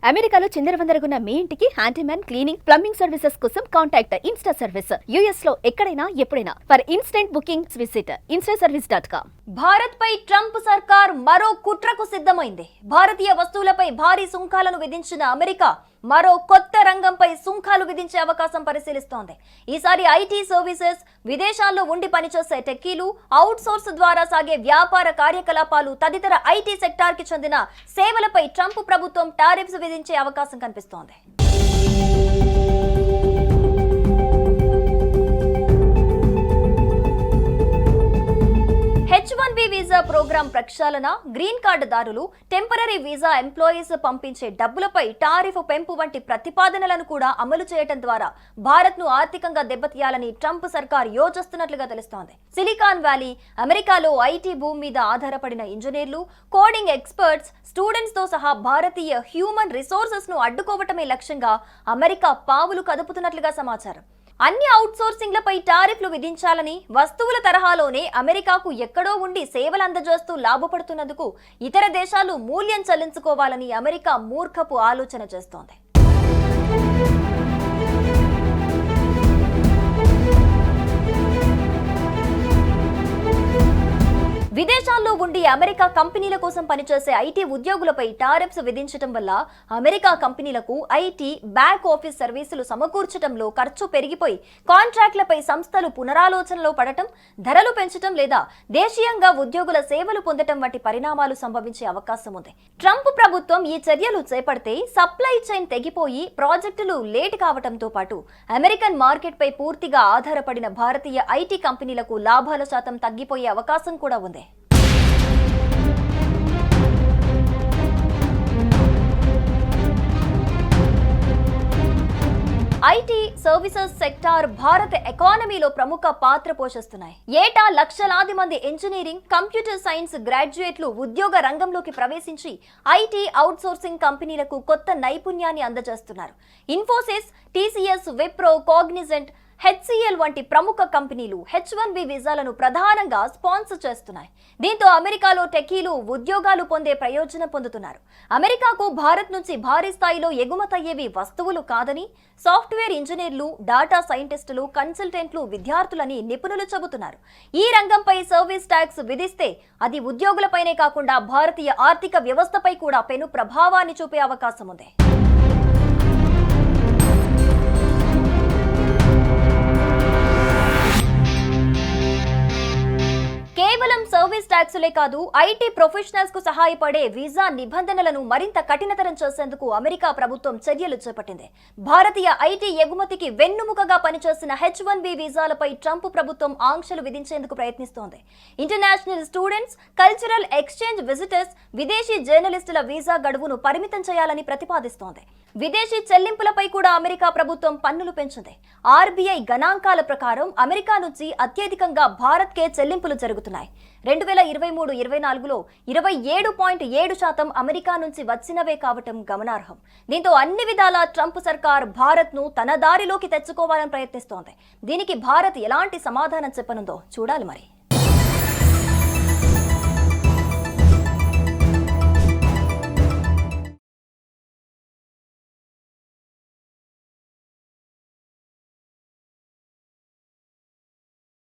అమెరికాలో చిందరవందరగున్న మీ ఇంటికి హ్యాండీమ్యాన్, క్లీనింగ్, ప్లంబింగ్ సర్వీసెస్ కోసం కాంటాక్ట్ ఇన్స్టా సర్వీస్. యుఎస్ లో ఎక్కడైనా ఎప్పుడైనా. For instant bookings visit instaservice.com. Bharat పై ట్రంప్ సర్కార్ మరో కుట్రకు సిద్ధమైంది. భారతీయ వస్తువులపై భారీ సుంకాలను విధించిన అమెరికా మరో కొత్త రంగంపై సుంకాలు విధించే అవకాశం పరిశీలిస్తోంది. ఈసారి ఐటీ సర్వీసెస్, విదేశాల్లో ఉండి పనిచేసే టెక్కీలు, అవుట్ సోర్స్ ద్వారా సాగే వ్యాపార కార్యకలాపాలు తదితర ఐటీ సెక్టార్ కి చెందిన సేవలపై ట్రంప్ ప్రభుత్వం టారిఫ్స్ విధించే అవకాశం కనిపిస్తోంది. H-1B వీసా ప్రోగ్రాం ప్రక్షాళన, గ్రీన్ కార్డు దారులు, టెంపరరీ వీసా ఎంప్లాయీస్ పంపించే డబ్బులపై టారిఫ్ పెంపు వంటి ప్రతిపాదనలను కూడా అమలు చేయడం ద్వారా భారత్ ను ఆర్థికంగా దెబ్బతీయాలని ట్రంప్ సర్కార్ యోచిస్తున్నట్లుగా తెలుస్తోంది. సిలికాన్ వ్యాలీ, అమెరికాలో ఐటీ భూమి మీద ఆధారపడిన ఇంజనీర్లు, కోడింగ్ ఎక్స్పర్ట్స్, స్టూడెంట్స్ తో సహా భారతీయ హ్యూమన్ రిసోర్సెస్ ను అడ్డుకోవటమే లక్ష్యంగా అమెరికా పావులు కదుపుతున్నట్లుగా సమాచారం. అన్ని అవుట్సోర్సింగ్లపై టారిఫ్లు విధించాలని, వస్తువుల తరహాలోనే అమెరికాకు ఎక్కడో ఉండి సేవలు అందజేస్తూ లాభపడుతున్నందుకు ఇతర దేశాలు మూల్యం చెల్లించుకోవాలని అమెరికా మూర్ఖపు ఆలోచన చేస్తోంది. విదేశాల్లో ఉండి అమెరికా కంపెనీల కోసం పనిచేసే ఐటీ ఉద్యోగులపై టారిఫ్స్ విధించడం వల్ల అమెరికా కంపెనీలకు ఐటీ, బ్యాక్ ఆఫీస్ సర్వీసులు సమకూర్చడంలో ఖర్చు పెరిగిపోయి కాంట్రాక్ట్లపై సంస్థలు పునరాలోచనలో పడటం, ధరలు పెంచడం లేదా దేశీయంగా ఉద్యోగుల సేవలు పొందటం వంటి పరిణామాలు సంభవించే అవకాశం ఉంది. ట్రంప్ ప్రభుత్వం ఈ చర్యలు చేపడితే సప్లై చైన్ తెగిపోయి ప్రాజెక్టులు లేట్ కావడంతో పాటు అమెరికన్ మార్కెట్ పై పూర్తిగా ఆధారపడిన భారతీయ ఐటీ కంపెనీలకు లాభాల శాతం తగ్గిపోయే అవకాశం కూడా ఉంది. ఐటీ సర్వీసెస్ సెక్టార్ భారత ఎకానమీలో ప్రముఖ పాత్ర పోషిస్తున్నాయి. ఏటా లక్షలాది మంది ఇంజనీరింగ్, కంప్యూటర్ సైన్స్ గ్రాడ్యుయేట్లు ఉద్యోగ రంగంలోకి ప్రవేశించి ఐటీ అవుట్సోర్సింగ్ కంపెనీలకు కొత్త నైపుణ్యాన్ని అందజేస్తున్నారు. Infosys, TCS, Wipro, Cognizant, HCL వంటి ప్రముఖ కంపెనీలు H-1B వీసాలను ప్రధానంగా స్పాన్సర్ చేస్తున్నాయి. దీంతో అమెరికాలో టెక్కీలు ఉద్యోగాలు పొందే ప్రయోజనం పొందుతున్నారు. అమెరికాకు భారత్ నుంచి భారీ స్థాయిలో ఎగుమతయ్యేవి వస్తువులు కాదని సాఫ్ట్వేర్ ఇంజనీర్లు, డాటా సైంటిస్టులు, కన్సల్టెంట్లు, విద్యార్థులని నిపుణులు చెబుతున్నారు. ఈ రంగంపై సర్వీస్ ట్యాక్స్ విధిస్తే అది ఉద్యోగులపైనే కాకుండా భారతీయ ఆర్థిక వ్యవస్థపై కూడా పెను ప్రభావాన్ని చూపే అవకాశం ఉంది. కేవలం సర్వీస్ ట్యాక్సులే కాదు, ఐటీ ప్రొఫెషనల్స్ కు సహాయపడే వీసా నిబంధనలను మరింత కఠినతరం చేసేందుకు అమెరికా ప్రభుత్వం చర్యలు చేపట్టింది. భారతీయ ఐటీ ఎగుమతికి వెన్నుముకగా పనిచేసిన H-1B వీసాలపై ట్రంప్ ప్రభుత్వం ఆంక్షలు విధించేందుకు ప్రయత్నిస్తోంది. International students, cultural exchange visitors, విదేశీ జర్నలిస్టుల వీసా గడువును పరిమితం చేయాలని ప్రతిపాదిస్తోంది. విదేశీ చెల్లింపులపై కూడా అమెరికా ప్రభుత్వం పన్నులు పెంచింది. RBI గణాంకాల ప్రకారం అమెరికా నుంచి అత్యధికంగా భారత్కే చెల్లింపులు జరుగుతున్నాయి. 2023-24లో 27.7% అమెరికా నుంచి వచ్చినవే కావటం గమనార్హం. దీంతో అన్ని విధాలా ట్రంప్ సర్కార్ భారత్ ను తన దారిలోకి తెచ్చుకోవాలని ప్రయత్నిస్తోంది. దీనికి భారత్ ఎలాంటి సమాధానం చెప్పనుందో చూడాలి మరి.